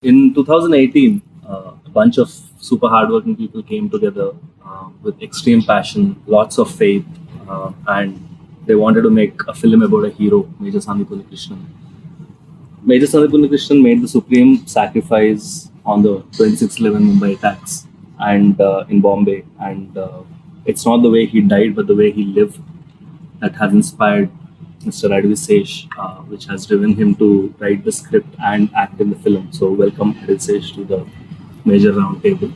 In 2018, a bunch of super hardworking people came together with extreme passion, lots of faith, and they wanted to make a film about a hero, Major Sami Krishnan. Major Sami Krishnan made the supreme sacrifice on the 26/11 Mumbai attacks and in Bombay, and it's not the way he died, but the way he lived that has inspired Mr. Adivi Sesh, which has driven him to write the script and act in the film. So welcome Adivi Sesh to the major round table.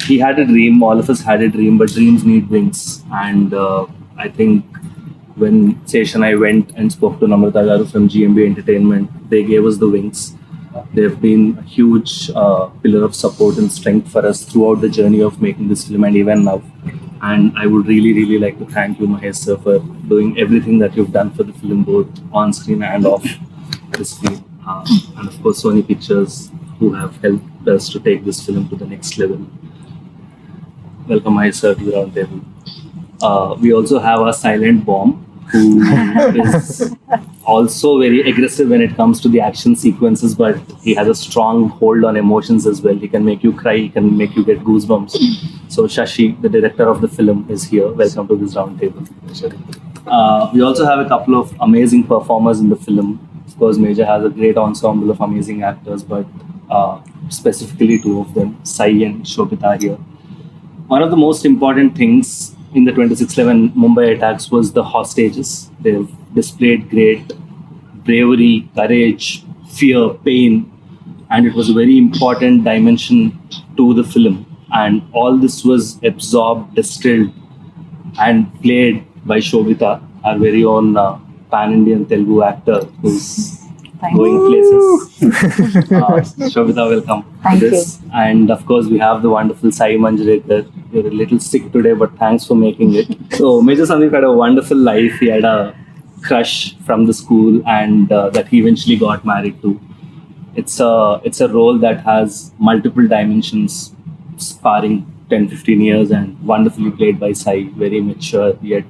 He had a dream, all of us had a dream, but dreams need wings. And I think when Sesh and I went and spoke to Namrata Garu from GMB Entertainment, they gave us the wings. They've been a huge pillar of support and strength for us throughout the journey of making this film and even now. And I would really, really like to thank you, Mahesh sir, for doing everything that you've done for the film, both on screen and off the screen. And of course, Sony Pictures, who have helped us to take this film to the next level. Welcome, Mahesh sir, to the round table. We also have a silent bomb, who is also very aggressive when it comes to the action sequences, but he has a strong hold on emotions as well. He can make you cry, he can make you get goosebumps. So Shashi, the director of the film, is here. Welcome to this round table. We also have a couple of amazing performers in the film. Of course, Major has a great ensemble of amazing actors, but specifically two of them, Saiee and Sobhita here. One of the most important things in the 26/11 Mumbai attacks was the hostages. They've displayed great bravery, courage, fear, pain, and it was a very important dimension to the film. And all this was absorbed, distilled, and played by Sobhita, our very own pan-Indian Telugu actor who's going places. Sobhita, welcome Thank to this. And of course, we have the wonderful Saiee Manjrekar. You're a little sick today, but thanks for making it. So, Major Sandeep had a wonderful life. He had a crush from the school, and that he eventually got married to. It's a role that has multiple dimensions, sparring 10-15 years, and wonderfully played by Saiee. Very mature, yet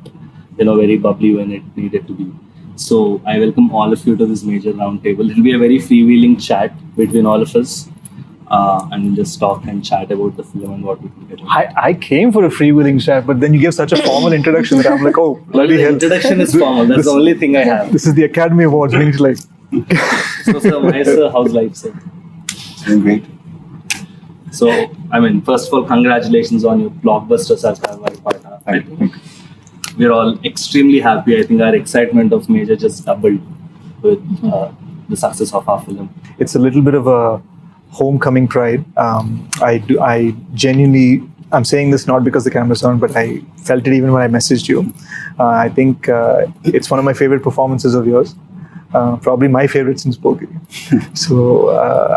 very bubbly when it needed to be. So I welcome all of you to this major round table. It'll be a very freewheeling chat between all of us. And we'll just talk and chat about the film and what we can get. I came for a freewheeling chat, but then you gave such a formal introduction that I'm like, oh, bloody hell. Introduction is formal. That's the only thing I have. This is the Academy Awards. We need to like. So, sir, Mahesh, sir, how's life, sir? Doing great. So, first of all, congratulations on your blockbuster, Sarkar Partner. Thank you. We're all extremely happy. I think our excitement of Major just doubled with the success of our film. It's a little bit of a homecoming pride. I genuinely, I'm saying this not because the camera's on, but I felt it even when I messaged you. I think it's one of my favorite performances of yours. Probably my favorite since Pogi. So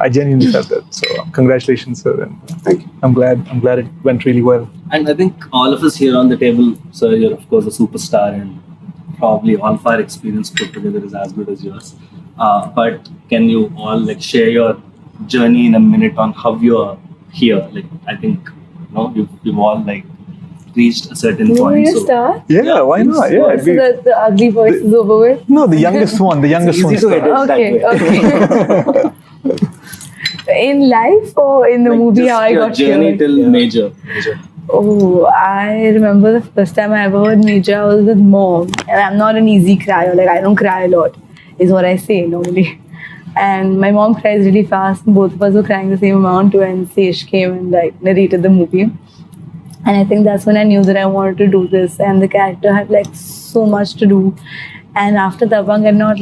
I genuinely felt that. So congratulations, sir. And Thank you. I'm glad it went really well. And I think all of us here on the table, sir, you're of course a superstar, and probably all of our experience put together is as good as yours. But can you all share your journey in a minute on how you're here? I think you've all reached a certain point. You start? Yeah, why not? Yeah, So that the ugly voice is over with? no, the youngest one. The youngest one. Easy to edit that way. Okay. In life or in the movie, Just how I your got journey here? till Major. Oh, I remember the first time I ever heard Major, I was with mom. And I'm not an easy crier. I don't cry a lot, is what I say normally. And my mom cries really fast. Both of us were crying the same amount when Sesh came and narrated the movie. And I think that's when I knew that I wanted to do this. And the character had so much to do. And after Dabang, I've not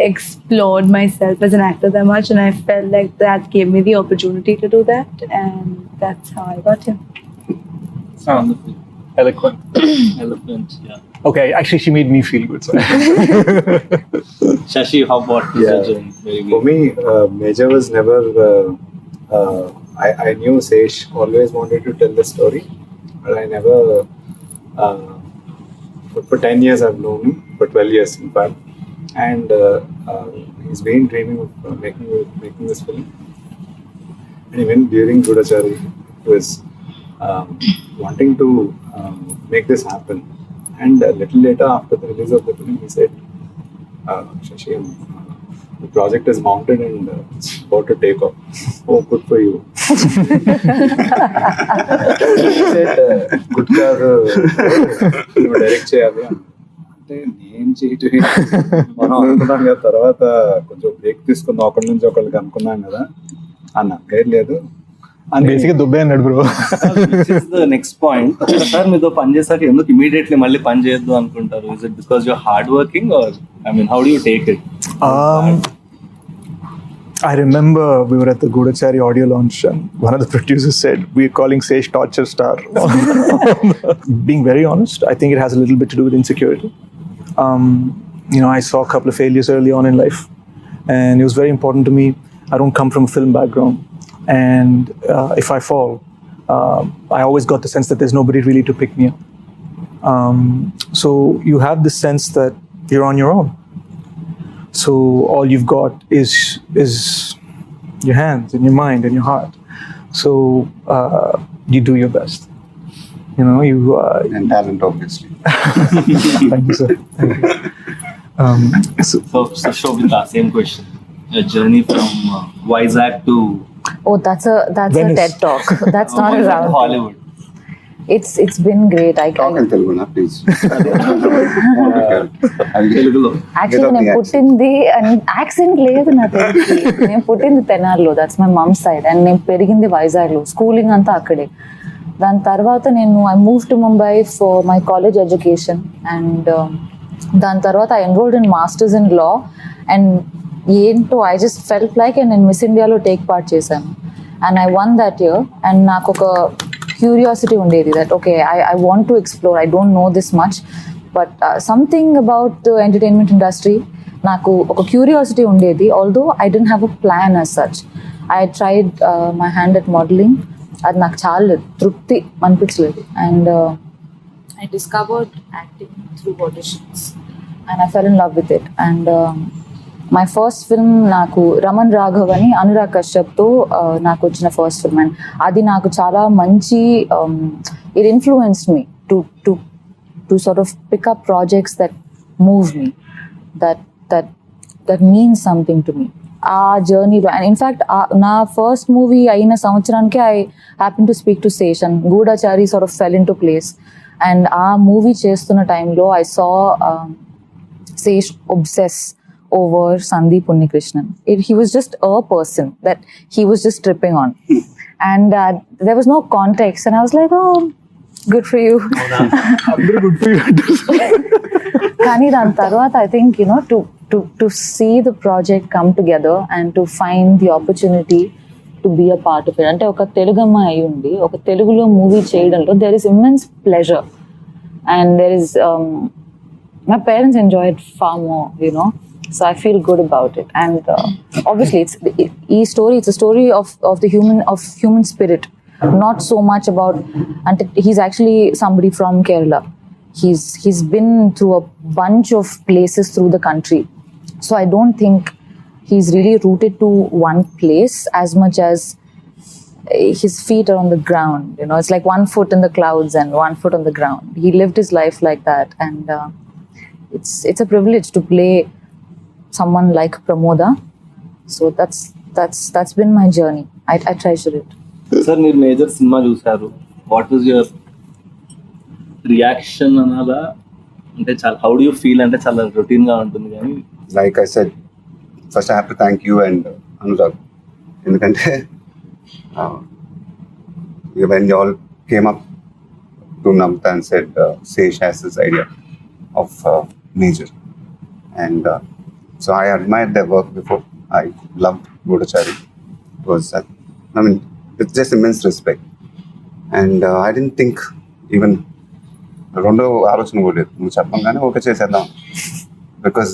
explored myself as an actor that much. And I felt like that gave me the opportunity to do that. And that's how I got here. Wonderful. Eloquent. Eloquent, yeah. Okay, actually, she made me feel good. So. Shashi, how about your journey? Very For good. me, Major was never. I knew Sesh always wanted to tell the story, but I never. For 10 years, I've known him. For 12 years, in fact, and he's been dreaming of making this film. And even during Gudachari, he was wanting to make this happen. And a little later, after the release of the film, he said, Shashi, the project is mounted and it's about to take off. Oh, good for you. Good కాదు నువ్వు direct చేయాలి అంటే ఏం చేయటం మనం అనుకున్నాం కదా, తర్వాత కొంచెం బ్రేక్ తీసుకుందాం, ఒకరి నుంచి ఒకరికి అనుకున్నాం కదా అన్న లేదు అని బేసిక్గా దుబ్బే అన్నాడు బ్రో. నెక్స్ట్ పాయింట్, సార్ మీతో పని చేశాక ఎందుకు ఇమీడియట్లీ మళ్ళీ పని చేయొద్దు అనుకుంటారు? Is it because your hard working or I mean how do you take it? I remember we were at the Gudachari audio launch and one of the producers said, "We're calling Sesh torture star." Being very honest, I think it has a little bit to do with insecurity. I saw a couple of failures early on in life, and it was very important to me. I don't come from a film background, and if I fall, I always got the sense that there's nobody really to pick me up. So you have this sense that you're on your own. So all you've got is your hands and your mind and your heart. So you do your best. And talent, obviously. Thank you, sir. Thank you. So Sobhita, same question. A journey from Vizag to Oh, that's a Venice. TED talk. That's not a Vizag to round. Hollywood. It's been great. Talk in Telugu, na, please. Telugulo. Actually, నేను పుట్టింది accent లేదు నా తెలుగుకి. నేను పుట్టింది తెనాలిలో, that's my mum side, and నేను పెరిగింది వైజాగ్లో, స్కూలింగ్ అంతా అక్కడే. దాని తర్వాత I move to Mumbai for my college education, and దాని తర్వాత I enrolled in masters in law, and ఏంటో ఐ జస్ట్ ఫెల్ట్ లైక్ నేను మిస్ ఇండియాలో టేక్ పార్ట్ చేశాను, and I won that year. And నాకు ఒక క్యూరియాసిటీ ఉండేది that okay I want to explore, I don't know this much, but something about entertainment industry నాకు ఒక curiosity ఉండేది. Although I don't have a plan as such. I tried my hand at modelling, అది నాకు చాలా తృప్తి అనిపించలేదు, and I discovered acting through auditions and I fell in love with it. And my first film నాకు రమన్ రాఘవ్ అని అనురాగ్ కశ్యప్తో నాకు వచ్చిన first film, and అది నాకు చాలా మంచి it influenced me to sort of pick up projects that move me, that means something to me ఆ జర్నీలో. అండ్ ఇన్ఫ్యాక్ట్ నా ఫస్ట్ మూవీ అయిన సంవత్సరానికి I happen to speak to Sesh, and Goodachari sort of fell into place. And ఆ movie చేస్తున్న టైంలో I saw Sesh obsess over Sandeep Unnikrishnan. He was just a person that he was just tripping on, and there was no context, and I was like, oh, good for you. Good for you. Kani dan tarvata I think to see the project come together and to find the opportunity to be a part of it. Ante oka Telugama ayi undi oka Telugulo movie cheyadamlo there is immense pleasure, and there is my parents enjoy it far more, so I feel good about it. And obviously it's a story of the human spirit, not so much about, and he's actually somebody from Kerala. He's been through a bunch of places through the country, so I don't think he's really rooted to one place as much as his feet are on the ground. It's like one foot in the clouds and one foot on the ground. He lived his life like that, and it's a privilege to play someone like Pramoda. So that's been my journey. I treasure it. Sir మీరు major cinema చూసారు, what was your reaction అనాలా? అంటే చాలా how do you feel? అంటే చాలా routine గా ఉంటుంది కానీ Like I said, first I have to thank you and Anurag. ఎందుకంటే when you all came up to Namta and said Sesh has this idea of major, and so I admired their work before. I loved Gudachari. It was, with just immense respect. And I didn't think even రెండో ఆలోచన కూడా లేదు, నువ్వు చెప్పంగానే okay చేసేద్దాం, because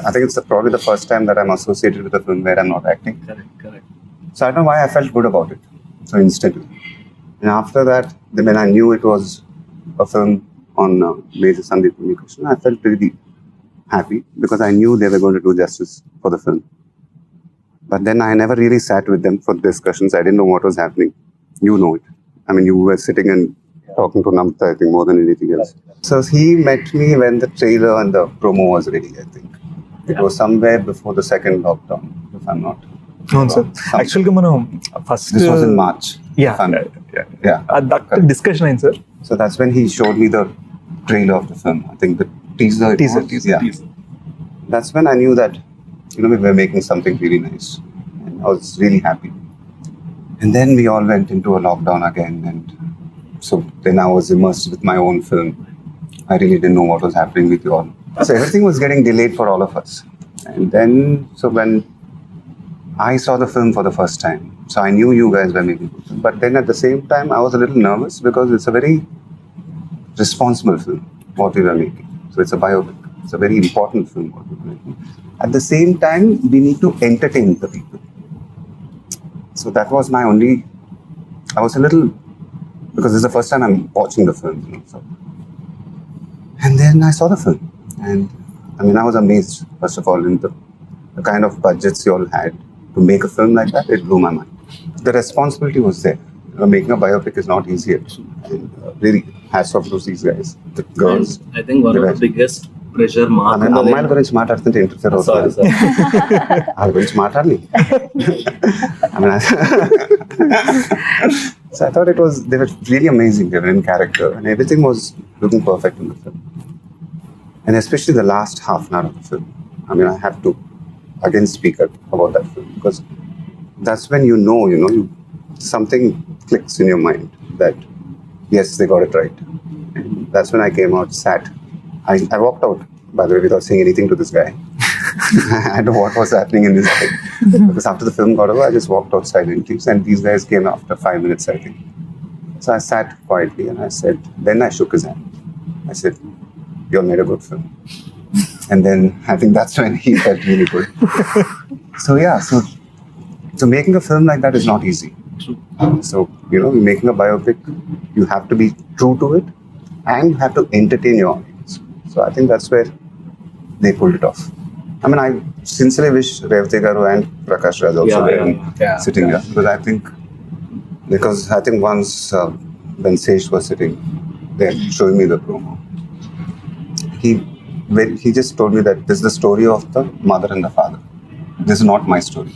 I think it's probably the first time that I'm associated with a film where I'm not acting. Correct. So I don't know why I felt good about it so instantly. And after that, when I knew it was a film on Major Sandeep Unnikrishnan, I felt really happy because I knew they were going to do justice for the film. But then I never really sat with them for discussions. I didn't know what was happening. You know it. I mean, you were sitting and talking to Namta, I think, more than anything else. So he met me when the trailer and the promo was ready, I think. It was somewhere before the second lockdown, if I'm not. అవును sir యాక్చువల్గా మనం first This was in March. Yeah. if I'm- yeah. Discussion అయింది sir. So that's when he showed me the trailer of the film. I think the teaser. it Teaser, was. teaser. Yeah. That's when I knew that, we were making something really nice. And I was really happy. And then we all went into a lockdown again. And so then I was immersed with my own film. I really didn't know what was happening with you all. So everything was getting delayed for all of us. And then, so when I saw the film for the first time, so I knew you guys were making it. But then at the same time, I was a little nervous because it's a very responsible film, what we were making. So it's a biopic. It's a very important film, what we were making. At the same time, we need to entertain the people. So that was my only, I was a little, because this is the first time I'm watching the film. So. And then I saw the film. And I was amazed, first of all, in the kind of budgets you all had to make a film like that. It blew my mind. The responsibility was there. Making a biopic is not easy. And really, hats off to these guys, the girls. And I think one of the biggest pressure అమ్మాయిల గురించి మాట్లాడుతుంటే interfere Sorry, అవుతుంది. sir. వాళ్ళ గురించి మాట్లాడాలి. So I thought they were really amazing. They were in character and everything was looking perfect in the film. And especially the last half an hour of the film. I have to again speak about that film because that's when something clicks in your mind that yes, they got it right. And that's when I came out, sat. I walked out, by the way, without saying anything to this guy. I don't know what was happening in this head. Because after the film got over, I just walked out silently. And these guys came after 5 minutes, I think. So I sat quietly and I said, then I shook his hand. I said, you all made a good film. And then I think that's when he felt really good. So making a film like that is not easy. True. So, making a biopic, you have to be true to it and you have to entertain your audience. So I think that's where they pulled it off. I sincerely wish Revati Garu and Prakash Raj also were sitting here. Because I think once when Sesh was sitting there showing me the promo, he just told me that this is the story of the mother and the father. This is not my story.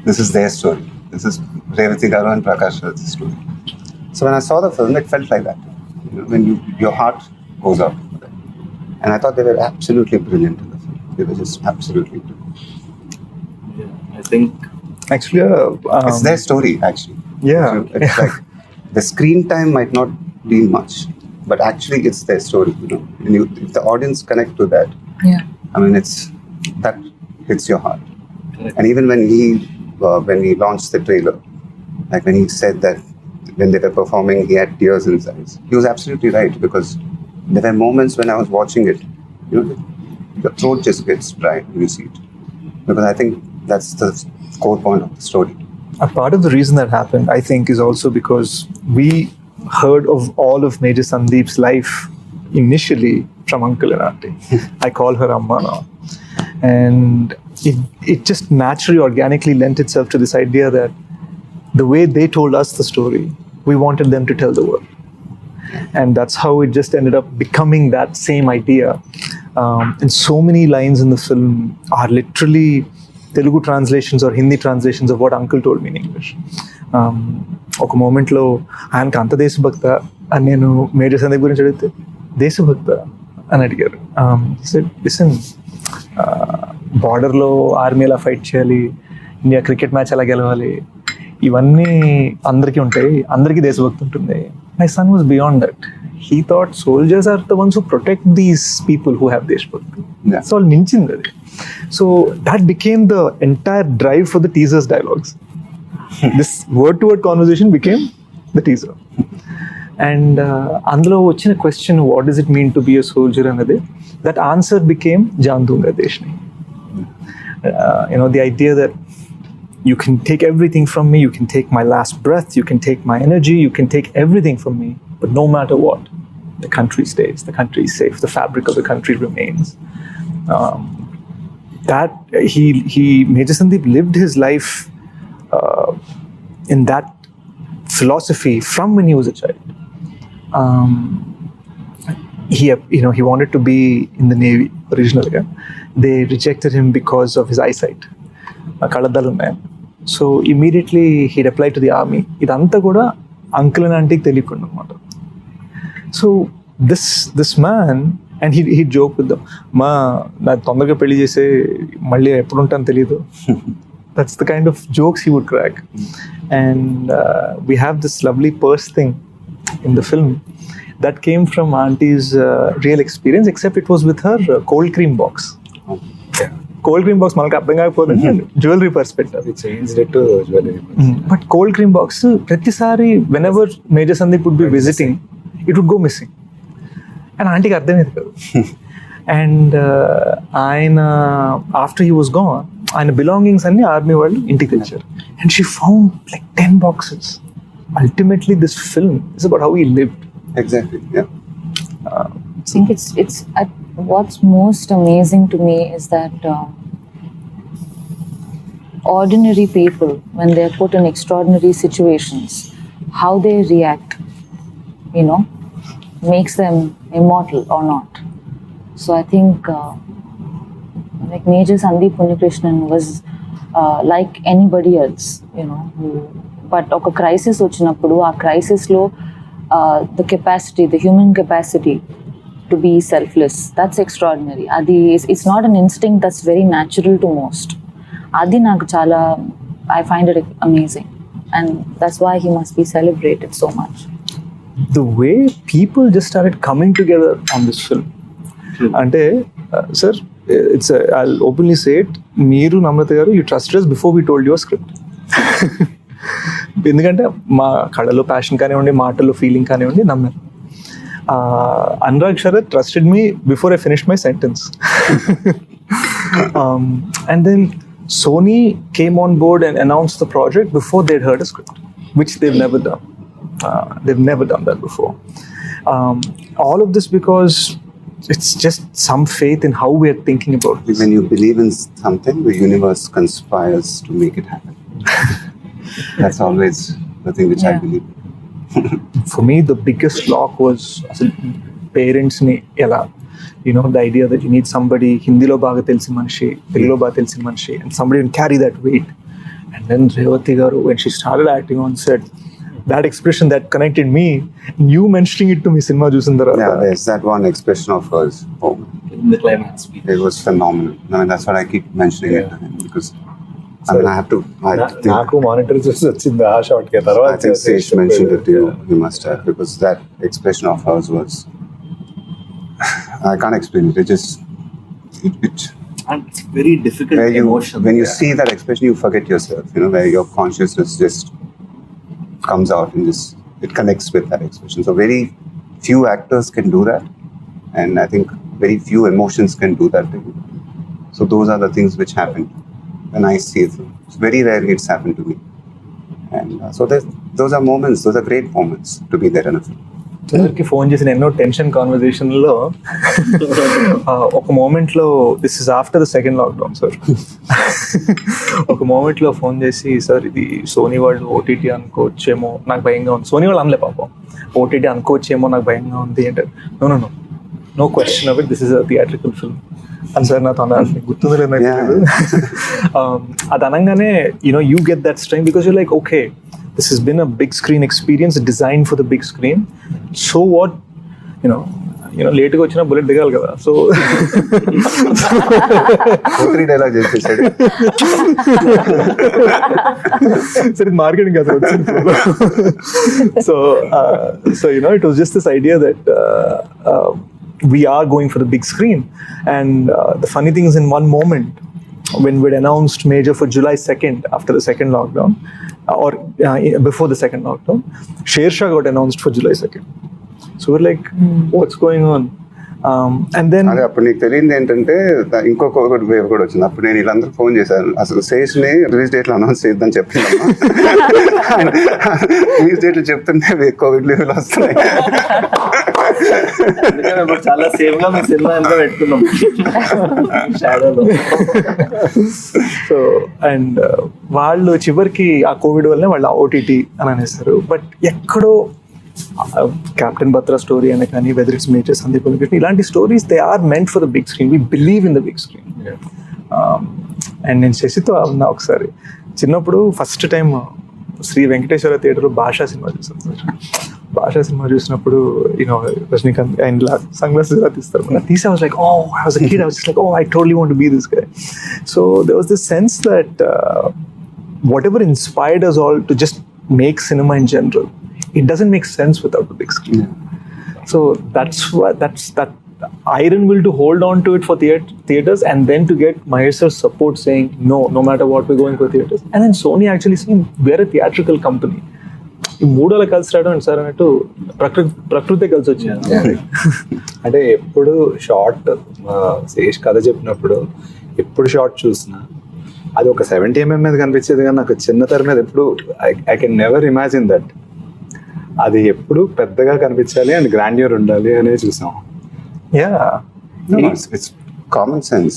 This is their story. This is Revati Garu and Prakash Raj's story. So when I saw the film, it felt like that. When your heart goes out. And I thought they were absolutely brilliant in the film. They were just absolutely brilliant. Yeah, I think Actually, It's their story, actually. Yeah. So it's like the screen time might not be much, but actually it's their story. And if the audience connect to that, Yeah. that hits your heart. Correct. And even when he launched the trailer, like when he said that when they were performing, he had tears in his eyes. He was absolutely right because there were moments when I was watching it, your throat just gets dry when you see it. Because I think that's the core point of the story. a part of the reason that happened, I think, is also because we heard of all of Major Sandeep's life initially from Uncle and Auntie. I call her Amma now. And it just naturally, organically lent itself to this idea that the way they told us the story, we wanted them to tell the world. And that's how it just ended up becoming that same idea. And so many lines in the film are literally Telugu translations or Hindi translations of what Uncle told me in English. ఒక మూమెంట్లో ఆయనకు అంత దేశభక్త అని నేను major Sandeep గురించి అడిగితే దేశభక్త అని అడిగారు. లిసన్, బార్డర్లో ఆర్మీ ఎలా ఫైట్ చేయాలి, ఇండియా క్రికెట్ మ్యాచ్ ఎలా గెలవాలి, ఇవన్నీ అందరికీ ఉంటాయి, అందరికీ దేశభక్తి ఉంటుంది. My son was beyond that. He thought soldiers are the ones who protect these people who have Deshbhakti. Yeah. It's all ninchindi adi. So that became the entire drive for the teasers dialogues. This word-to-word conversation became the teaser. And అందులో వచ్చిన question, what does it mean to be a soldier anade, that answer became Jaan Dunga Deshni. The idea that you can take everything from me, you can take my last breath, you can take my energy, you can take everything from me, but no matter what, the country stays, the country is safe, the fabric of the country remains. That Major Sandeep lived his life in that philosophy from when he was a child. He wanted to be in the Navy ఒరిజినల్గా. They rejected him because of his eyesight, కళ్ళద్దాలు ఉన్నాయి. So immediately heed apply to the army. ఇదంతా కూడా uncle and ఆంటీకి తెలియకుండా అనమాట. So this man and he joke with them, నాకు తొందరగా పెళ్లి చేసే మళ్ళీ ఎప్పుడు ఉంటాను తెలీదు. That's the kind of jokes he would crack. And we have this lovely purse thing in the film that came from Auntie's real experience, except it was with her cold cream box. Yeah. Cold cream box మనకు అర్థం కాకపోతే jewellery perspective. We changed it to jewelry. But cold cream box ప్రతిసారి whenever Major Sandeep would be visiting, it would go missing. And ఆంటీకి అర్థమేది కాదు. And ఆయన after he was gone, ఆయన belongings అన్ని army వాళ్ళు ఇంటికి తెచ్చారు. And she found like 10 boxes. Ultimately this film is about how he lived. Exactly, yeah. I think it's what's most amazing to me is that ordinary people, when they're put in extraordinary situations, how they react, makes them immortal or not. So I think like Major Sandeep Unnikrishnan was like anybody else, but oka crisis vachinappudu aa crisis lo the capacity, the human capacity to be selfless, that's extraordinary. Adi it's not an instinct, that's very natural to most. Adi naaku chaala, I find it amazing, and that's why he must be celebrated so much. The way people just started coming together on this film. అంటే sir, it's I'll openly say it, మీరు Namrata garu, you trusted us before we told your script. ఎందుకంటే మా కళలో passion కానివ్వండి, మాటల్లో feeling కానివ్వండి, నమ్మారు. Anurag Sharath trusted me before I finished my sentence. And then Sony came on board and announced the project before they'd heard a script, which they've never done. They've never done that before. All of this because it's just some faith in how we are thinking about this. When you believe in something, the universe conspires to make it happen. That's always the thing which I believe. For me, the biggest lock was parents ni ela, the idea that you need somebody Hindi lo baga telsi manishi, Telugu lo baga telsi manishi, and somebody can carry that weight. And then Revati garu, when she started acting on set, that expression that connected me, you mentioning it to me cinema chusin tarvata. Yeah, there's that one expression of hers. Oh, In the climax speech. it was phenomenal. I mean, that's what I keep mentioning it to him, because I mean, I have to think. నాకు monitor చూసి వచ్చింది ఆ shot కి. తర్వాత I think Sesh mentioned it to you. You must have, because that expression of hers was, I can't explain it. It just it And it's very difficult where you emotion. when you see that expression, you forget yourself. Where your consciousness just comes out and just it connects with that expression. So very few actors can do that, and I think very few emotions can do that to you. So those are the things which happen when I see it. It's very rarely it's happened to me, and so those are moments. Those are great moments to be there in a film. సార్కి phone చేసిన ఎన్నో tension కాన్వర్జేషన్లో ఒక మూమెంట్లో, this is after the second lockdown sir, ఒక మూమెంట్లో phone చేసి, sir ఇది Sony వాళ్ళు ఓటీటీ అనుకోవచ్చేమో నాకు భయంగా ఉంది. సోనీ వాళ్ళు అనలే పాపం, ఓటీటీ అనుకోవచ్చేమో నాకు భయంగా ఉంది అంటే, no question of it, this is a theatrical film అని సార్ నాతో అన్నారు. గుర్తుంది లేదు నాకు. అది అనగానే యూ గెట్ దట్ స్ట్రెంగ్త్ because you're like, okay, this has been a big screen experience designed for the big screen. So what, లేట్గా వచ్చినా బుల్లెట్ దిగాలి కదా. సో 3 dialogues చేసేసాడు. సరే, మార్కెటింగ్ కదా వచ్చింది. So it was just this idea that we are going for the big screen. And the funny thing is, in one moment when we'd announced Major for July 2nd after the second lockdown, or before the second lockdown, Sher Shah got announced for July 2nd. So we're like, what's going on? And then అదే అప్పుడు నీకు తెలియదు ఏంటంటే, ఇంకొక wave కూడా వచ్చింది. అప్పుడు నేను వీళ్ళందరూ ఫోన్ చేశాను, అసలు శేష్ని రిలీజ్ డేట్లో అనౌన్స్ చేద్దని చెప్పిందమ్మా. రిలీజ్ డేట్లు చెప్తుంటే కోవిడ్ లీవ్లు వస్తున్నాయి. చాలా సేఫ్ గా మేము సినిమా అంతా పెట్టుకున్నాం షాడోలో. సో అండ్ వాళ్ళు చివరికి ఆ కోవిడ్ వల్లనే వాళ్ళు ఓటీటీ అని అనేస్తారు. బట్ ఎక్కడో క్యాప్టెన్ బత్రా స్టోరీ అనే కానీ, whether it's major Sandeep Venkatesh, ఇలాంటి stories they are meant for the big screen. We believe in the big screen. And నేను శశితో ఉన్నా ఒకసారి చిన్నప్పుడు ఫస్ట్ టైం శ్రీ వెంకటేశ్వర థియేటర్లో భాషా సినిమా చూసాను సార్. భాషా సినిమా చూసినప్పుడు you know Rajinikanth and sunglasses ఇలా తీస్తారు. తీసి I was like, oh, I was a kid, I was just like, oh, I totally want to be this guy. So there was this sense that whatever inspired us all to just make cinema in general, it doesn't make sense without the big screen. So that's that iron will to hold on to it for theaters, and then to get Mahesh sir's support saying no matter what, we're going for theaters. And then Sony actually saying we're a theatrical company. ఈ మూడోళ్ళ కలిసి రావడం sir అన్నట్టు ప్రకృతి కలిసి వచ్చింది. అంటే ఎప్పుడు short Sesh కథ చెప్పినప్పుడు ఎప్పుడు షార్ట్ చూసినా అది ఒక 70mm మీద కనిపించేది, కానీ నాకు చిన్న తెర మీద ఎప్పుడు I can never imagine that అది ఎప్పుడు పెద్దగా కనిపించాలి అండ్ గ్రాండ్యూర్ ఉండాలి అనేది చూసాం. Yeah. No, it's common sense.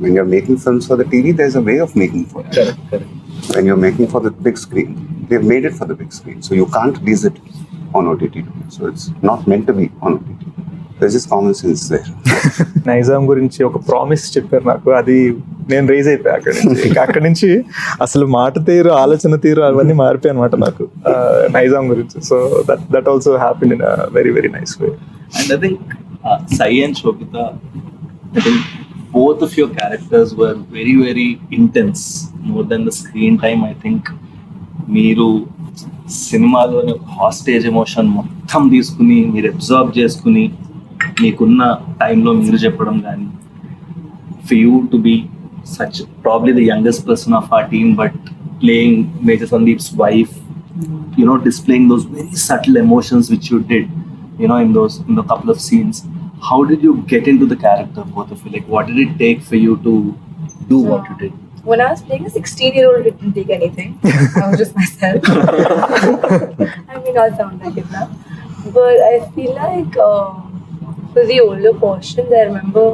When you're making films for the TV, there's a way of making for it. Correct. When you're making for the big screen, they've made it for the big screen. So you can't release it on OTT. So it's not meant to be on OTT. There's just common sense there. Nizam గురించి ఒక promise చెప్పారు నాకు, అది నేను raise అయిపోయా అక్కడి నుంచి. ఇంకా అక్కడి నుంచి అసలు మాట తీరు, ఆలోచన తీరు అవన్నీ మారిపోయాయి అనమాట నాకు నైజాం గురించి. So that also happened in a very very nice way. And I think Saiee and Sobhita, I think both of your characters were very, very intense. More than the screen time, I think మీరు సినిమాలోని hostage emotion మొత్తం తీసుకుని మీరు observe చేసుకుని మీకున్న టైంలో మీరు చెప్పడం కానీ, for you to be such probably the youngest person of our team, but playing Major Sandeep's wife, you know, displaying those very subtle emotions which you did, you know, in the couple of scenes. How did you get into the character, both of you? Like, what did it take for you to do what you did? When I was playing a 16-year-old, it didn't take anything. I was just myself. I mean, I'll sound like it now. But I feel like for the older portions, I remember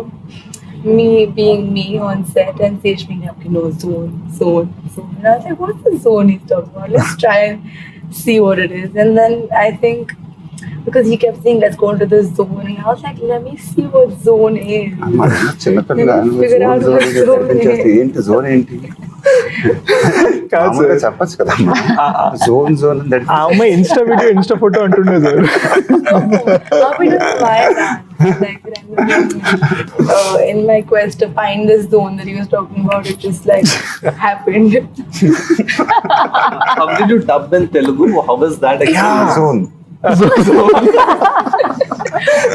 me being me on set and Sesh being like, okay, no, zone. And I was like, what's the zone he's talking about? Let's try and see what it is. And then I think, because he kept saying, let's go into the zone. And I was like, let me see what zone is. చిన్నపిల్ల Figure out what zone is. ఏంటి zone ఏంటి చెప్పచ్చు కదా zone ఆ అమ్మాయి Insta photo అంటుండే sir. How we do my like in my quest to find this zone that he was talking about, it just like happened. How did you dub in Telugu? How was that experience? Zone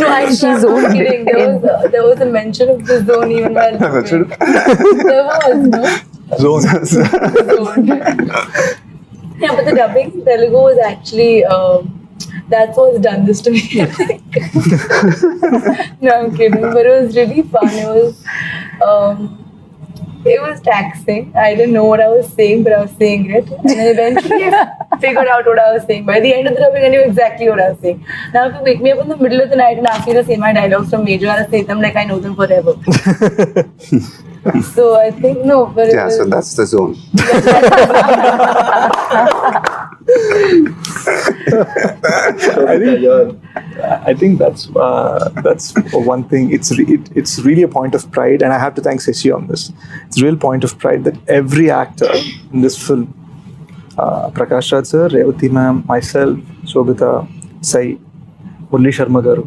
No, actually, zone kidding. There was a mention of the zone even while dubbing. There was, no? Zone. Zone. Yeah, but the dubbing in Telugu was actually that's what's done this to me. I think. No, I'm kidding. But it was really fun. It was taxing. I didn't know what I was saying, but I was saying it. And then eventually I figured out what I was saying. By the end of the dubbing, I knew exactly what I was saying. Now if you wake me up in the middle of the night and ask me to say my dialogues from Major, I'll say them like I know them forever. So I think, no, but it was, so that's the zone. I think that's one thing. It's really a point of pride, and I have to thank Seshi on this. It's a real point of pride that every actor in this film, Prakash Raj sir, Revati ma'am, myself, Sobhita, Saiee, Murli Sharma garu,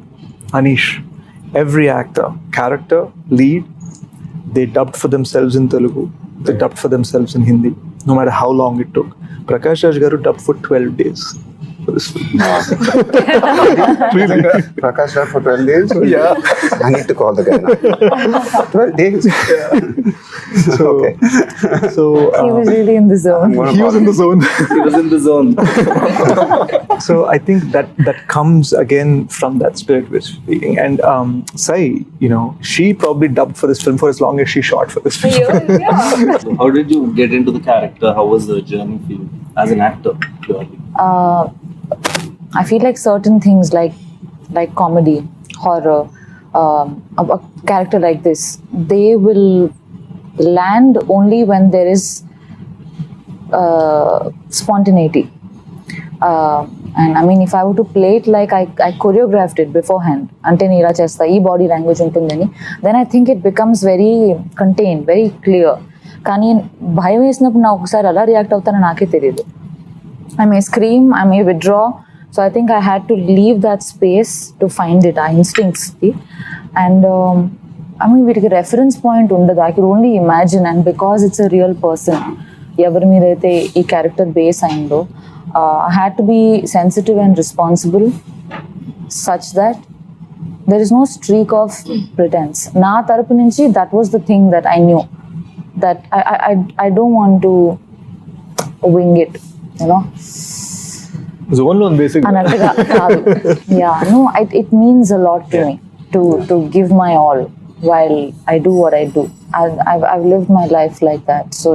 Anish, every actor, character, lead, they dubbed for themselves in Telugu. They dubbed for themselves in Hindi, no matter how long it took. Prakash Raj garu dubbed for 12 days for this film. Really? Prakash Raj for 12 days? Yeah. I need to call the guy now. 12 days? So, Okay. He was really in the zone. He was in the zone. He was in the zone. So I think that comes again from that spirit we're speaking. And Saiee, you know, she probably dubbed for this film for as long as she shot for this film. yeah. So how did you get into the character? How was the journey for you as an actor, purely? I feel like certain things like comedy, horror, a character like this, they will land only when there is spontaneity. And I mean, if I were to play it like I choreographed it beforehand, ante నేను ఇలా చేస్తా, ఈ body language ఉంటుందని, then I think it becomes very contained, very clear. కానీ భయం వేసినప్పుడు నాకు ఒకసారి అలా రియాక్ట్ అవుతానో నాకే తెలియదు. I may scream, I may withdraw. So I think I had to leave that space to find it, our instincts. And I mean, వీటికి reference point ఉండదు. I could only imagine, and because it's a real person, ఎవరి మీద అయితే ఈ character base అయిందో, I had to be sensitive and responsible such that there is no streak of pretense. నా తరపు నుంచి that was the thing that I knew, that I don't want to wing it, you know. Zone లో basic అన్నట్టుగా కాదు. Yeah, no, it means a lot to me to give my all while I do what I do. I've lived my life like that, so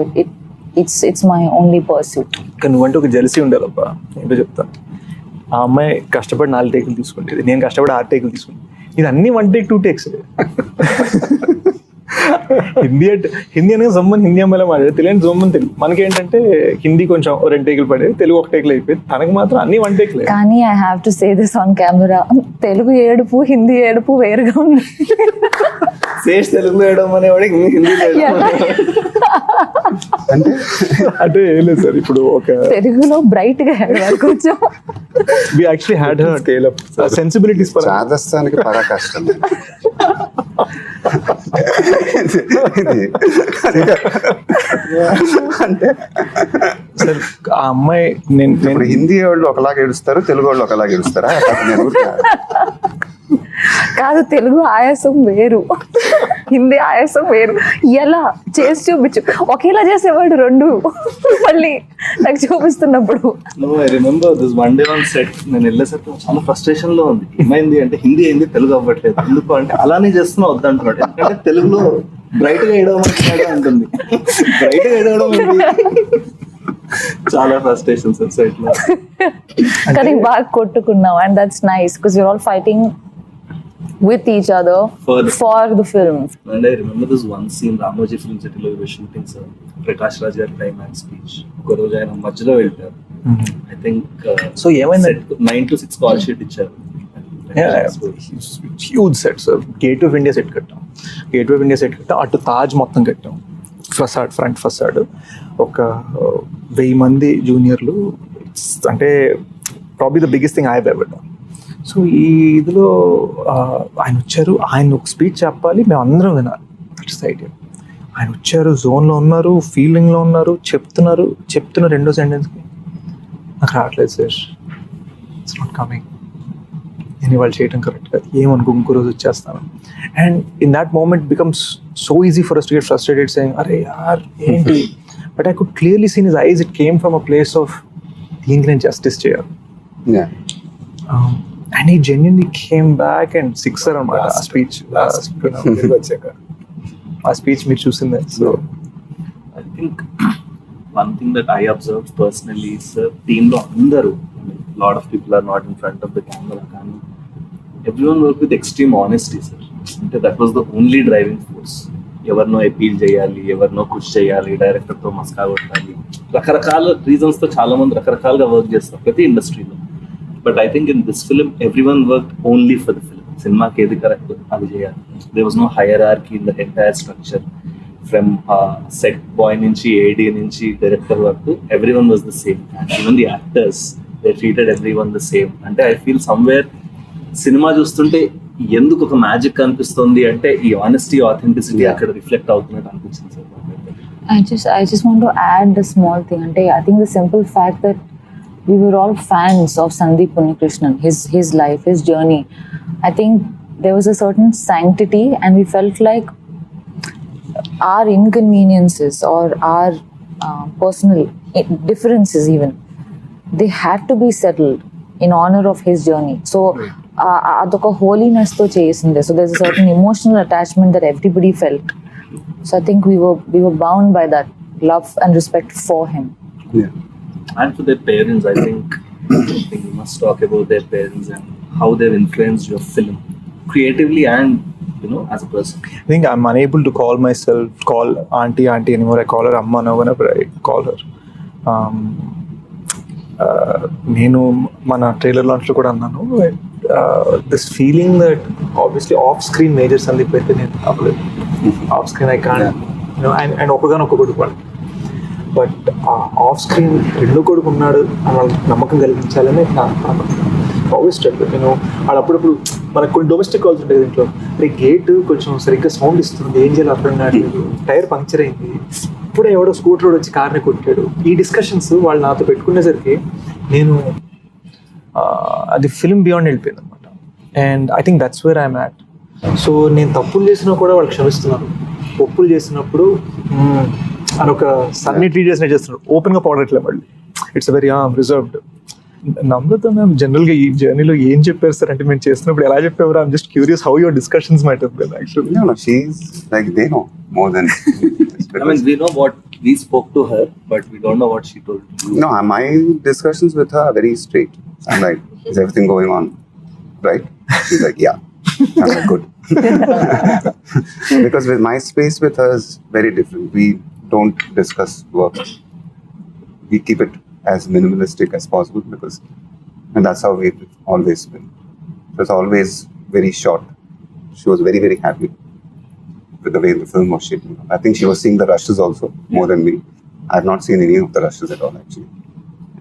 it's my only pursuit. కానీ నువ్వంటే ఒక jealousy ఉండాలబ్బా. ఏంటో చెప్తాను. ఆ అమ్మాయి కష్టపడి 4 టేకులు తీసుకుంటేది, నేను కష్టపడి 6 టేకులు తీసుకుంటాను. ఇది అన్ని 1 టేక్ 2 టేక్స్. హిందీ అనేది జమ్మని హిందీ అమ్మాయిలో మాట్లాడే, తెలియని జమ్మని తెలుగు. మనకేంటంటే హిందీ కొంచెం 2 టేకులు పడేది, తెలుగు 1 టేకులు అయిపోయింది. తనకు మాత్రం అన్ని 1 టేకులే. కానీ I have to say this on camera, Telugu ఏడుపు హిందీ ఏడుపు వేరుగా ఉంది. శేష్ తెలుగులో వేయడం అనేవాడు హిందీ అంటే ఏం లేదు సార్, ఇప్పుడు ఒక తెలుగులో బ్రైట్ గా ఏడవాలి కొంచెం. we actually had her scale up sensibilities for చాదస్తానికి పరాకాష్టం. అంటే సార్ ఆ అమ్మాయి నేను ఇప్పుడు హిందీ వాళ్ళు ఒకలాగా ఏడుస్తారు, తెలుగు వాళ్ళు ఒకలాగా ఏడుస్తారా? కాదు, తెలుగు ఆయాసం వేరు, హిందీ ఆయాసం వేరు. ఎలా చేసి చూపించు, ఒకేలా చేసేవాడు రెండు మళ్ళీ నాకు చూపిస్తున్నప్పుడు. I remember this one day on set, నేను వెళ్ళేసరికి చాలా ఫ్రస్ట్రేషన్ లో ఉంది. ఏమైంది అంటే హిందీ అయింది, తెలుగు అవ్వట్లేదు. ఎందుకు అంటే అలానే చేస్తున్నా వద్దంటున్నాడు. ఎందుకంటే తెలుగులో బ్రైట్ గా వేయడం అంటుంది, బ్రైట్ గా వేయడం చాలా ఫ్రస్ట్రేషన్ సార్ సెట్ లో. కానీ బాగా కొట్టుకున్నాం, and that's nice because you're all fighting with each other for the film. And I remember this one scene, Ramoji Film City lo we were shooting, sir. Prakash Raj gaరి climax speech. ఒక రోజు ఆయన మధ్యలో వెళ్తారు. I think so ఏమైంది 9 to 6 call sheet ఇచ్చారు. Huge set sir. Gate of India set కట్టాం, gate of India set కట్టాం, అటు తాజ్ మొత్తం కట్టాం, ఫసాడ్ ఫ్రంట్ ఫసాడ్. ఒక 1000 మంది జూనియర్లు, అంటే probably the biggest thing I have ever done. So ఈ ఇదిలో ఆయన వచ్చారు, ఆయన ఒక స్పీచ్ చెప్పాలి, మేము అందరం వినాలి. That's the idea. ఆయన వచ్చారు, జోన్లో ఉన్నారు, ఫీలింగ్లో ఉన్నారు, చెప్తున్న రెండో సెంటెన్స్కి నాకు రావట్లేదు సార్, ఇట్స్ నాట్ కమింగ్. నేను ఇవాళ చేయడం కరెక్ట్ కాదు, ఏమనుకో ఇంకో రోజు వచ్చేస్తాను. And in that moment becomes so easy for us to get frustrated saying, అరే యార్ ఏంటి. But I could clearly seen his eyes, it came from a place of దీనికి నేను జస్టిస్ చేయాలి. And he genuinely came back and sixer అనమాట ఆ speech. ఆ speech మీరు చూసిందే. So I think one thing that I observed personally is team lo andaru, lot of people are not in front of the camera, కానీ everyone worked with extreme honesty, sir. అంటే that was the only driving force. ఎవరినో appeal చేయాలి, ఎవరినో push చేయాలి, డైరెక్టర్తో మస్కా కొట్టాలి, రకరకాల రీజన్స్తో చాలా మంది రకరకాలుగా వర్క్ చేస్తారు ప్రతి ఇండస్ట్రీలో. But I think in this film, everyone worked only for the film. Cinema ke edi correct adi cheyali. There was no hierarchy in the entire structure. From set boy nunchi AD nunchi director varaku, everyone was the same. And even the actors, they treated everyone the same. Ante I feel somewhere cinema chustunte ఎందుకు ఒక magic కనిపిస్తుంది అంటే ఈ honesty, authenticity అక్కడ reflect అవుతున్నట్టు అనిపించింది sir. I just want to add a small thing. Ante I think the simple fact that we were all fans of Sandeep Unnikrishnan, his life, his journey. I think there was a certain sanctity, and we felt like our inconveniences or our personal differences even, they had to be settled in honor of his journey. So adoka holiness to chesinde. So there's a certain emotional attachment that everybody felt. So I think we were bound by that love and respect for him. Yeah. And for their parents, I think you must talk about their parents and how they've influenced your film creatively and, you know, as a person. I think I'm unable to call auntie anymore. I call her amma now whenever I call her. నేను మన trailer లాంచ్లో కూడా అన్నాను, this feeling that obviously off screen major Sandeep అయితే నేను అవ్వలేదు. Off screen I can and ఒకగానొక్క కొడుకు వాడు, బట్ ఆఫ్ స్క్రీన్ రెండో కొడుకు ఉన్నాడు అని వాళ్ళకి నమ్మకం కలిగించాలని ఆల్వేస్ స్ట్రగుల్. నేను అప్పుడప్పుడు మనకు కొన్ని డొమెస్టిక్ కాల్స్ ఉంటాయి ఇంట్లో, అరే గేట్ కొంచెం సరిగ్గా సౌండ్ ఇస్తుంది, ఏం చేయాలి అర్థం కావట్లేదు, టైర్ పంక్చర్ అయింది, ఇప్పుడే ఎవడో స్కూటర్ రోడ్ వచ్చి కార్ని కొట్టాడు. ఈ డిస్కషన్స్ వాళ్ళు నాతో పెట్టుకునేసరికి నేను అది ఫిల్మ్ బియాండ్ వెళ్ళిపోయింది అనమాట. And I think that's where I'm at. So నేను తప్పులు చేసినా కూడా వాళ్ళు క్షమిస్తున్నాను, ఒప్పులు చేసినప్పుడు అని ఒక సన్ని ట్రీట్ చేసినట్టు చేస్తున్నారు, ఓపెన్గా పడట్లే మళ్ళీ. It's very reserved. Namrata ma'am జనరల్గా ఈ జర్నీలో ఏం చెప్పారు సార్ అంటే, మేము చేస్తున్నప్పుడు ఎలా చెప్పేవారు? I'm just curious how your discussions might have been actually. No, she's like, they know more than I mean, we know what we spoke to her, but we don't know what she told you. No, my discussions with her are very straight. I'm like, is everything going on right? She's like, yeah. I'm like, good. Because with my space with her is very different. We don't discuss work. We keep it as minimalistic as possible because, and that's how we've always been. So it's always very short. She was very, very happy with the way the film was shaping up. I think she was seeing the rushes also more than me. I have not seen any of the rushes at all actually.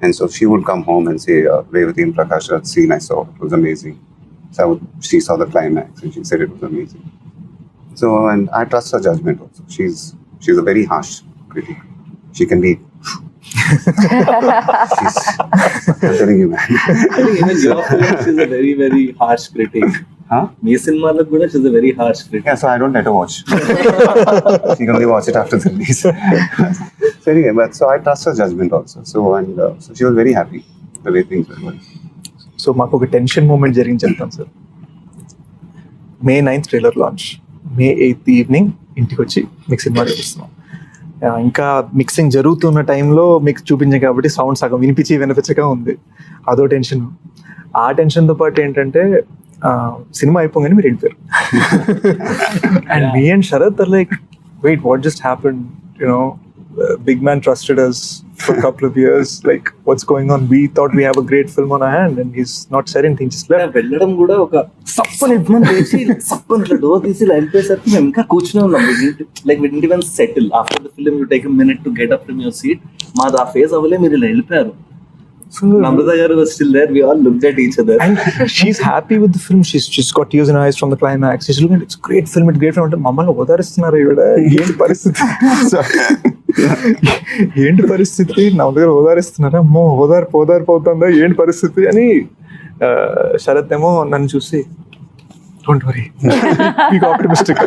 And so she would come home and say, Revati and Prakash, that scene I saw, it was amazing. So she saw the climax and she said it was amazing. So, and I trust her judgment also. She's a very harsh critic. She can be. I'm telling you, man. I think even your film, she's a very, very harsh critic. Huh? Me cinema kuda she's a very harsh critic. Yeah, so I don't let her watch. She can only watch it after the release. So anyway, but so I trust her judgment also. So and so she was very happy the way things were going. So మాకు ఒక tension moment జరిగింది చెప్తాను sir. May 9th trailer launch, May 8th evening ఇంటికి వచ్చి మీకు cinema చూపిస్తున్నాం. ఇంకా mixing జరుగుతున్న టైంలో మీకు చూపించాం కాబట్టి సౌండ్ సగం వినిపించగా ఉంది, అదో టెన్షన్. ఆ టెన్షన్తో పాటు ఏంటంటే సినిమా అయిపోగానే మీరు వెళ్ళిపోయారు. And me and Sharath are like, wait what just happened, you know big man trusted us for a couple of years, like what's going on? We thought we have a great film on our hand and he's not said anything, just left. వెళ్ళడం కూడా ఒక సప్పని ఇద్మని చేసి సప్పని ఇట్లా door తీసి వెళ్ళిపోయేసరికి మేము ఇంకా కూర్చునే ఉన్నాం. Like we didn't even settle after the film. You take a minute to get up from your seat. మాది ఆ ఫేజ్ అవ్వలే, మీరు ఇలా వెళ్ళిపోయారు. Namrata garu was still there. We all looked at each other. And she's happy with the film. She's got tears in her eyes from the climax. She's looking at, it's a great film, it's a great film. అంటే మమ్మల్ని ఓదారిస్తున్నారు ఇక్కడ, ఏంటి పరిస్థితి? ఏంటి పరిస్థితి? నా దగ్గర ఓదారిస్తున్నారా? అమ్మో ఓదారిపోతుందా ఏంటి పరిస్థితి అని. శరత్ ఏమో నన్ను చూసి, డోంట్ వరీ, బీ ఆప్టిమిస్టిక్.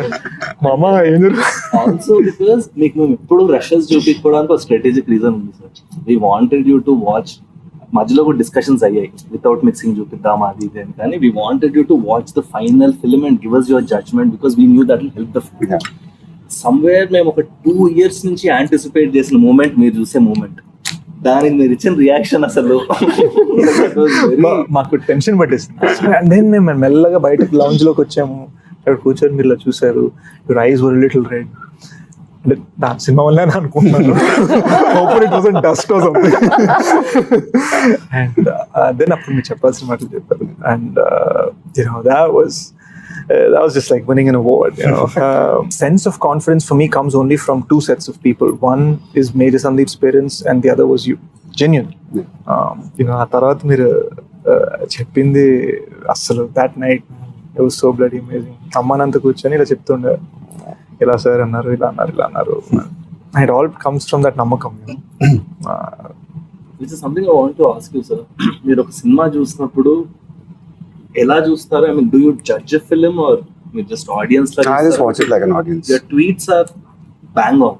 మామ ఏం జరుగుతుంది? ఆల్సో బికాస్ మీకు మేము ఎప్పుడు రషెస్ చూపించుకోవడానికి ఒక స్ట్రాటజిక్ రీజన్ ఉంది sir. We wanted you to watch. మధ్యలో కూడా డిస్కషన్స్ అయ్యాయి, వితౌట్ మిక్సింగ్ చూపిద్దాం అది ఇది అని. కానీ we wanted you to watch the final film and give us your judgement because we knew that will help the film. Somewhere మేము ఒక 2 years నుంచి యాంటిసిపేట్ చేసిన మూమెంట్ మీరు చూసే మూమెంట్. దానికి మీరు ఇచ్చిన రియాక్షన్ అసలు మాకు టెన్షన్ పట్టేసింది. అండ్ దెన్ మేము మెల్లగా బయటకు లౌంజ్ లోకి వచ్చాము, అక్కడ కూర్చొని మీరు ఇలా చూసారు, your eyes were little red. అంటే దాని సినిమా వల్ల అనుకుంటున్నాను, hopefully it wasn't dust or something. And then అప్పుడు మీరు చెప్పాల్సిన మాటలు చెప్పారు. And that was just like winning an award, you know. Sense of confidence for me comes only from 2 sets of people. One is Major Sandeep's parents and the other was you. Genuine. You know, ఆ తర్వాత మీరు చెప్పింది అసలు that night it was so bloody amazing. అమ్మానంత కూర్చొని ఇలా చెప్తుండే, ఇలా sir అన్నారు, ఇలా అన్నారు. And it all comes from that నమ్మకం, you know. Which is something I want to ask you, sir. మీరు ఒక సినిమా చూసినప్పుడు ఎలా చూస్తారు? I mean, do you judge a film or you just audience like? I just watch it like an audience. Your tweets are bang on.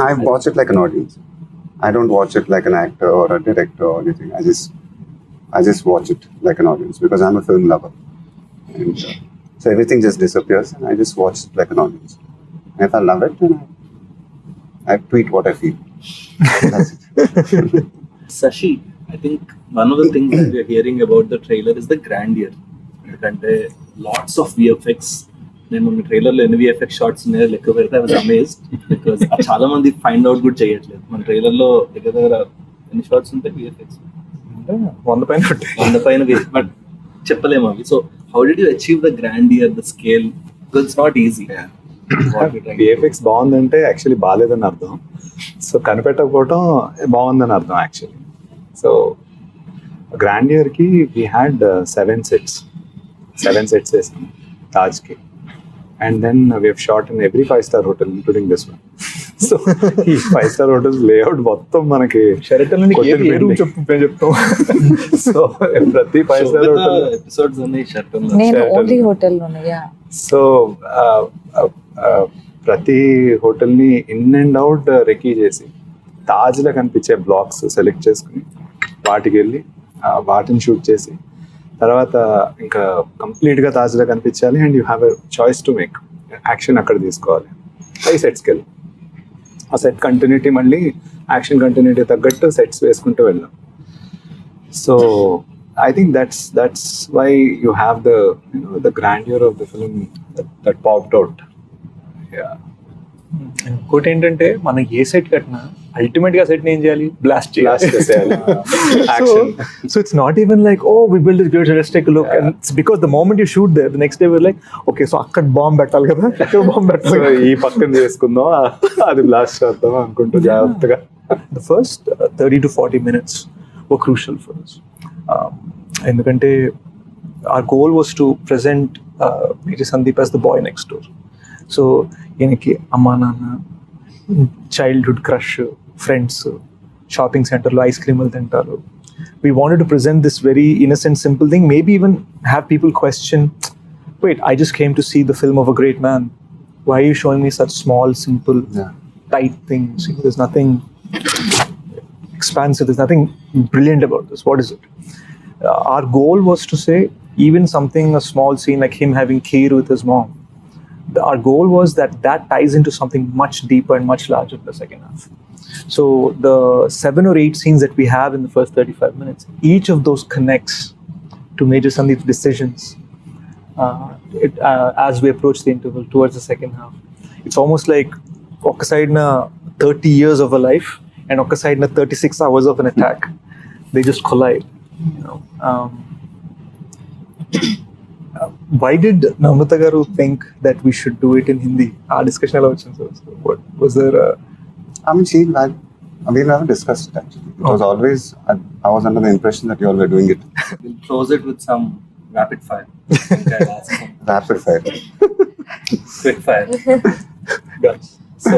I watch it like an audience. I don't watch it like an actor or a director or anything. I just watch it like an audience because I'm a film lover. And so everything just disappears and I just watch it like an audience. And if I love it, then I tweet what I feel. That's it. Sashi, I think one of the things that we are hearing about the trailer is the grandeur. ఎందుకంటే lots of VFX. నేను మన ట్రైలర్లో ఎన్ని VFX shorts ఉన్నాయో లెక్క పెడితే I was amazed because చాలా మంది ఫైండ్ అవుట్ కూడా చేయట్లేదు. మన ట్రైలర్లో దగ్గర ఎన్ని షార్ట్స్ ఉంటాయి VFX? అంటే 100 పైన ఉంటాయి. on the పైన బట్ చెప్పలేము అవి. So how did you achieve the grandeur, the scale? It's not easy. VFX బాగుందంటే యాక్చువల్లీ బాగాలేదని అర్థం. సో కనిపెట్టకపోవటం బాగుందని అర్థం యాక్చువల్లీ. సో గ్రాండియర్కి వీ హ్యాడ్ 7 sets వేసాం తాజ్కి. And then we have shot in every 5-star hotel including this one. So ఈ 5-star hotels లేఅవుట్ మొత్తం మనకి షెరటన్ ఏ రూమ్ చెప్తాం. సో ప్రతి 5-star hotel ఎపిసోడ్స్ ఉన్నాయి షర్ట్. నేను ఓన్లీ హోటల్లోనే. యా. సో ప్రతి హోటల్ని ఇన్ అండ్ అవుట్ రెకీ చేసి తాజ్లో కనిపించే బ్లాక్స్ సెలెక్ట్ చేసుకుని వాటికి వెళ్ళి వాటిని షూట్ చేసి తర్వాత ఇంకా కంప్లీట్గా తాజ్లో కనిపించాలి. And you have a choice to make action అక్కడ తీసుకోవాలి. 5 sets వెళ్ళి ఆ సెట్ కంటిన్యూటీ మళ్ళీ యాక్షన్ కంటిన్యూటీ తగ్గట్టు సెట్స్ వేసుకుంటూ వెళ్ళాం. So I think that's why you have the grandeur of the film that popped out. Yeah. ఇంకోటి ఏంటంటే మనం ఏ సెట్ కట్టినా అల్టిమేట్ గా సెట్ ఏం చేయాలి, బ్లాస్ట్ Blast చేసేయాలి. Action. So it's not even like, oh, we build this great, let's take a look. And it's because the moment you shoot there, the next day we're like, okay, so అక్కడ bomb పెట్టాలి కదా, ఇక్కడ bomb So పెట్టాలి. ఈ పక్కన చేసుకుందాం, అది blast చేద్దాం అనుకుంటూ జాగ్రత్తగా. The first 30 to 40 minutes were crucial for us. ఎందుకంటే our goal was to present Major Sandeep as the boy next door. So ఈయనకి అమ్మా నాన్న, చైల్డ్హుడ్ క్రష్, ఫ్రెండ్స్, షాపింగ్ సెంటర్లో ఐస్ క్రీములు తింటారు. We wanted to present this very innocent, simple thing, maybe even have people question, wait, I just came to see the film of a great man. Why are you showing me such small, simple, tight things? You know, there's nothing expansive, there's nothing brilliant about this. What is it? Our goal was to say, even something, a small scene like him having kheer with his mom, our goal was that ties into something much deeper and much larger in the second half. So the 7 or 8 scenes that we have in the first 35 minutes, each of those connects to Major Sandeep's decisions as we approach the interval towards the second half. It's almost like oka side na 30 years of a life and oka side na 36 hours of an attack. They just collide. You know, why did Namrata garu think that we should do it in Hindi? Our discussion ela vachindi. What was there? I mean, we never discussed it actually. It was always, I was under the impression that you all were doing it We'll close it with some rapid fire. Okay, I'll ask some rapid fire. quick fire. So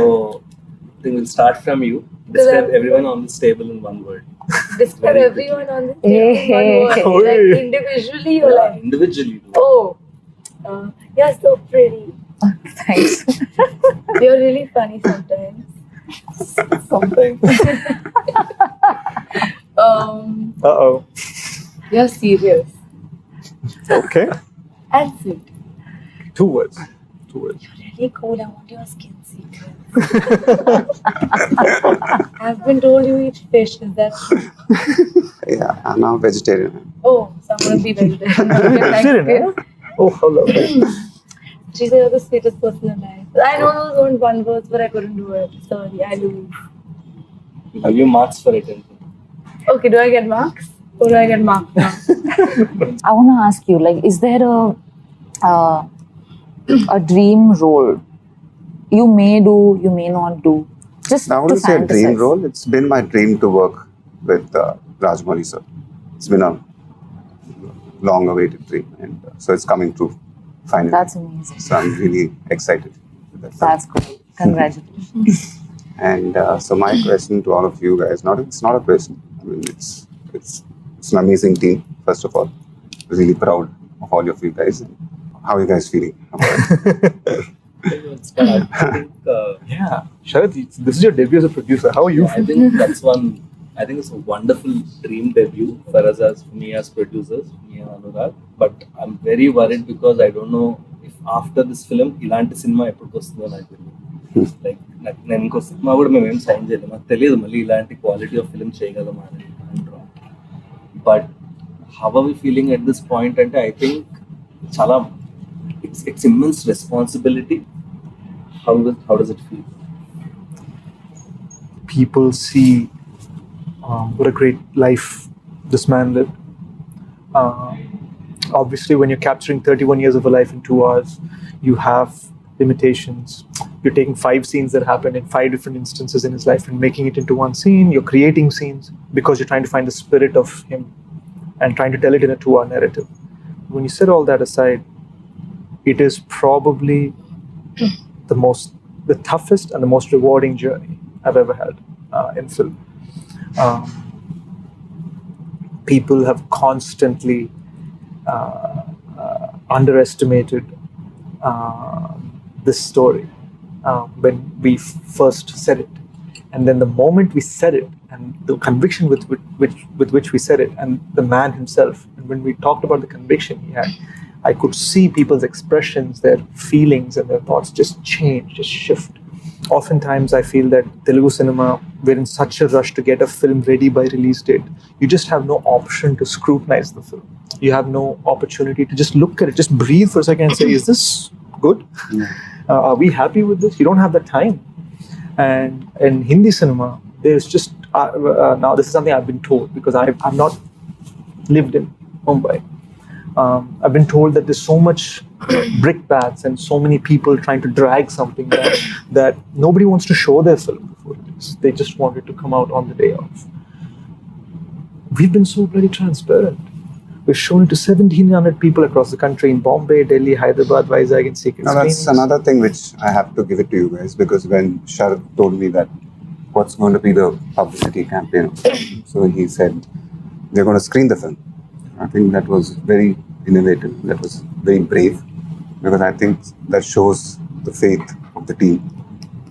I think we'll start from you. Describe everyone on this table in one word. Describe Very everyone on this Hey, table in one hey. word. Like individually or like, Individually. oh, you're so pretty. Thanks. You're really funny sometimes. Sometimes. Uh-oh. You're serious Okay. and sweet. 2 words. Really cool. I want your skin secrets. I've been told you eat fish. Is that true? Yeah, I'm now vegetarian. Oh, so I'm gonna be vegetarian. Vegetarian, Thank you. Oh, how lovely. She said you're the sweetest person in life. I know those weren't 1 words, but I couldn't do it. Sorry, I lose. Have you marks for it? Okay, do I get marks? Or do I get marks now? I want to ask you, like, is there a dream role you may do, you may not do? Just I to wouldn't say a dream fantasize. role. It's been my dream to work with Rajmouli sir. It's been a long-awaited dream, and so it's coming true finally. That's amazing. So I'm really excited with that. That's great. Congratulations. And so my question to all of you guys, it's not a question. I mean, it's an amazing team. First of all, really proud of all of you guys. How are you guys feeling about it? I think Yeah. Sharad, this is your debut as a producer. How are you? I think that's one. I think it's a wonderful dream debut for us, as me as producers, me and Anurag. But I'm very worried because I don't know if after this film, ఇలాంటి cinema ఎప్పుడు వస్తుందో నాకు తెలియదు. Like నేను ఇంకో cinema కూడా మేము ఏం సైన్ చేయలేము, నాకు తెలియదు మళ్ళీ ఇలాంటి క్వాలిటీ ఆఫ్ ఫిల్మ్ చేయగలమా అని అంటాం. But how are we feeling at this point అంటే ఐ థింక్ చాలా it's immense responsibility. How does it feel? People see what a great life this man lived. Obviously, when you're capturing 31 years of a life in 2 hours, you have limitations. You're taking 5 scenes that happened in 5 different instances in his life and making it into one scene. You're creating scenes because you're trying to find the spirit of him and trying to tell it in a 2-hour narrative. When you set all that aside, it is probably the toughest and the most rewarding journey I've ever had in film. People have constantly underestimated this story when we first said it, and then the moment we said it, and the conviction with which we said it, and the man himself, and when we talked about the conviction he had, I could see people's expressions, their feelings and their thoughts just change, just shift. Oftentimes I feel that Telugu cinema, we're in such a rush to get a film ready by release date. You just have no option to scrutinize the film. You have no opportunity to just look at it, just breathe for a second and say, is this good? Are we happy with this? You don't have that time. And in Hindi cinema, there's just, now this is something I've been told because I've not lived in Mumbai. I've been told that there's so much brickbats and so many people trying to drag something that nobody wants to show their film before release. They just want it to come out on the day of. We've been so bloody transparent. We've shown it to 1,700 people across the country in Bombay, Delhi, Hyderabad, Vizag, and secret screenings. That's another thing which I have to give it to you guys, because when Sharad told me that what's going to be the publicity campaign, so he said, we're going to screen the film. I think that was very innovative. That was very brave, because I think that shows the faith of the team.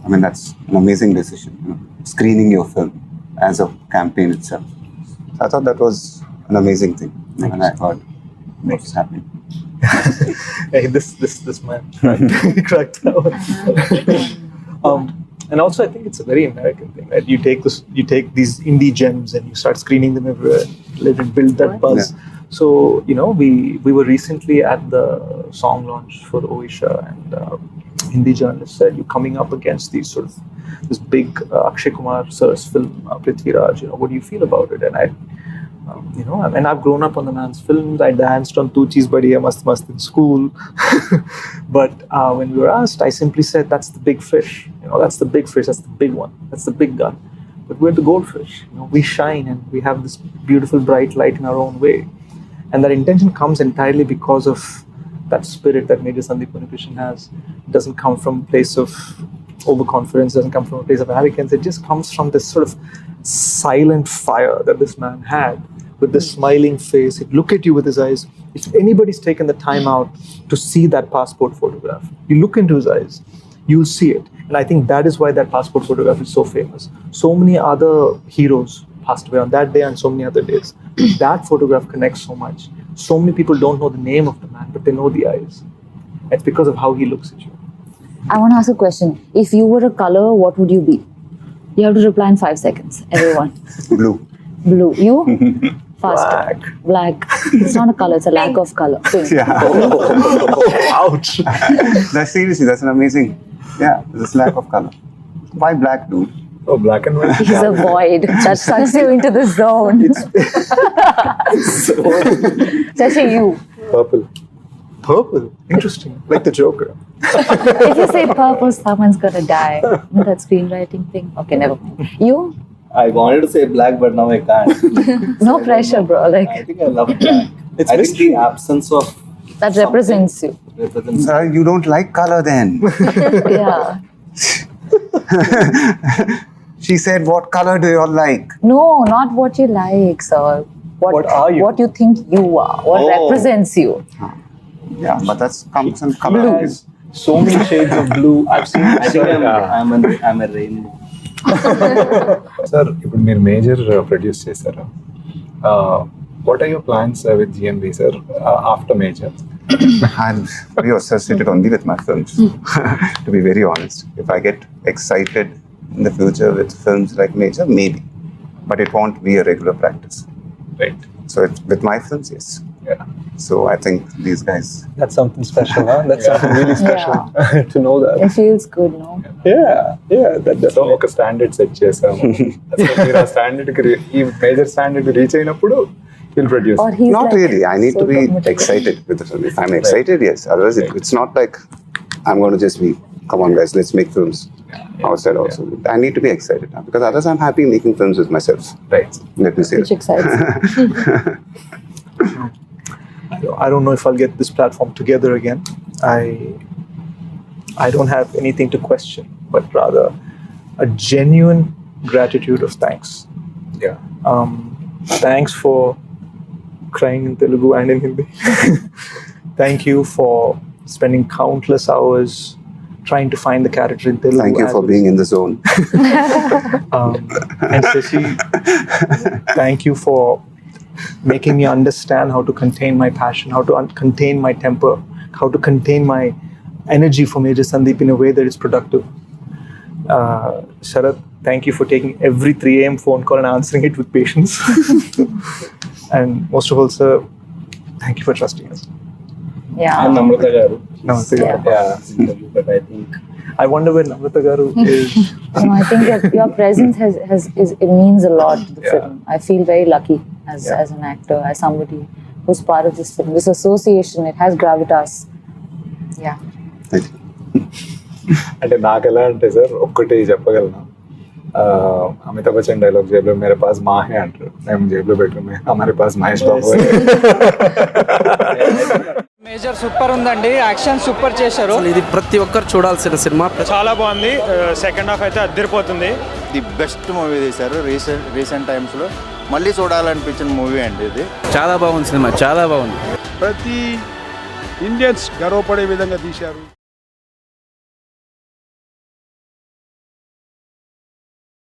I mean, that's an amazing decision, you know, screening your film as a campaign itself. I thought that was an amazing thing when I heard what was happening. Hey, this man cracked that one. And also, I think it's a very American thing, right? You take these indie gems and you start screening them everywhere, let it build that buzz. Yeah. So, you know, we were recently at the song launch for Oisha, and Hindi journalists said, you're coming up against this big Akshay Kumar sir's film, Prithviraj, you know, what do you feel about it? And I've grown up on the man's films. I danced on Tu Cheez Badiya Mast Mast in school. But when we were asked, I simply said, that's the big fish. You know, that's the big fish. That's the big one. That's the big gun. But we're the goldfish. You know, we shine and we have this beautiful bright light in our own way. And that intention comes entirely because of that spirit that Major Sandeep Unnikrishnan has. It doesn't come from a place of overconfidence, doesn't come from a place of arrogance. It just comes from this sort of silent fire that this man had, with this smiling face. He'd look at you with his eyes. If anybody's taken the time out to see that passport photograph, you look into his eyes, you'll see it. And I think that is why that passport photograph is so famous. So many other heroes passed away on that day and so many other days. That photograph connects so much. So many people don't know the name of the man, but they know the eyes. It's because of how he looks at you. I want to ask a question. If you were a color, what would you be? You have to reply in 5 seconds, everyone. Blue. Blue. You? Faster. Black. It's not a color, it's a lack of color. Pink. Yeah. Ouch. Seriously, that's an amazing. Yeah, there's lack of color. Why black, dude? Oh, black and white. He's a void that sucks you into the zone. Especially you. Purple. Purple. Interesting. Like the Joker. If you say purple, someone's gonna die. You know that screenwriting thing? Okay, never mind. You? I wanted to say black, but now I can't. No pressure, bro. I Like, think I love black. It's I think mystery. the absence of that something represents you. represents. You don't like color then. Yeah. She said, what color do you all like? No, not what you like, sir. What are you? What you think you are. What Oh. represents you. Yeah, but that's comes in color. Has so many shades of blue. I've seen. I think I'm a rainbow. Sir ఇప్పుడు మీరు Major produce చేశారు. What are your plans with GMB sir after Major? I'm very associated only with my films, to be very honest. If I get excited in the future with films like Major, maybe. But it won't be a regular practice. Right. So with my films, yes. Yeah. So I think these guys, That's something special, huh? That's something really special to know that. It feels good, no? Yeah, that so definitely. ఒక standard set చేసాము. అసలు మీరు ఆ స్టాండర్డ్కి ఈ major standard reach అయినప్పుడు He'll produce. Or he's Not like really. I need so to be committed. excited with the film. If I'm excited, yes. Otherwise, it's not like I'm going to just be, come on, guys, let's make films outside also. I need to be excited because otherwise I'm happy making films with myself. Right. Let me say Which excites me. I don't know if I'll get this platform together again. I don't have anything to question, but rather a genuine gratitude of thanks. Yeah. Thanks for crying in Telugu and in Hindi. Thank you for spending countless hours trying to find the character in Telugu. Thank you as for well being in the zone. And Shashi, thank you for making me understand how to contain my passion, how to contain my temper, how to contain my energy for Major Sandeep in a way that is productive. Sharat, thank you for taking every 3 a.m. phone call and answering it with patience. And most of all, sir, thank you for trusting us. Yeah. And Namrata garu. Namaste. Yeah. But I think I wonder where Namrata garu is. No, I think that your presence it means a lot to the film. I feel very lucky as an actor, as somebody who's part of this film. This association, it has gravitas. Yeah. Thank you. అంటే నాకు ఎలా అంటే sir ఒక్కటి చెప్పగలను. Amitabh Bachchan dialogue జేబులో మేరే pass Mahe అంటారు, మేము జేబులో పెట్టుకున్నాం హమారే pass Mahesh Babu. Major super ఉందండి, యాక్షన్ సూపర్ చేశారు. ఇది ప్రతి ఒక్కరు చూడాల్సిన సినిమా. చాలా బాగుంది. సెకండ్ హాఫ్ అయితే అద్దరిపోతుంది. ది బెస్ట్ మూవీ తీశారు రీసెంట్ టైమ్స్లో. మళ్ళీ చూడాలనిపించిన మూవీ అండి ఇది. చాలా బాగుంది సినిమా, చాలా బాగుంది. ప్రతి ఇండియన్స్ గర్వపడే విధంగా తీశారు.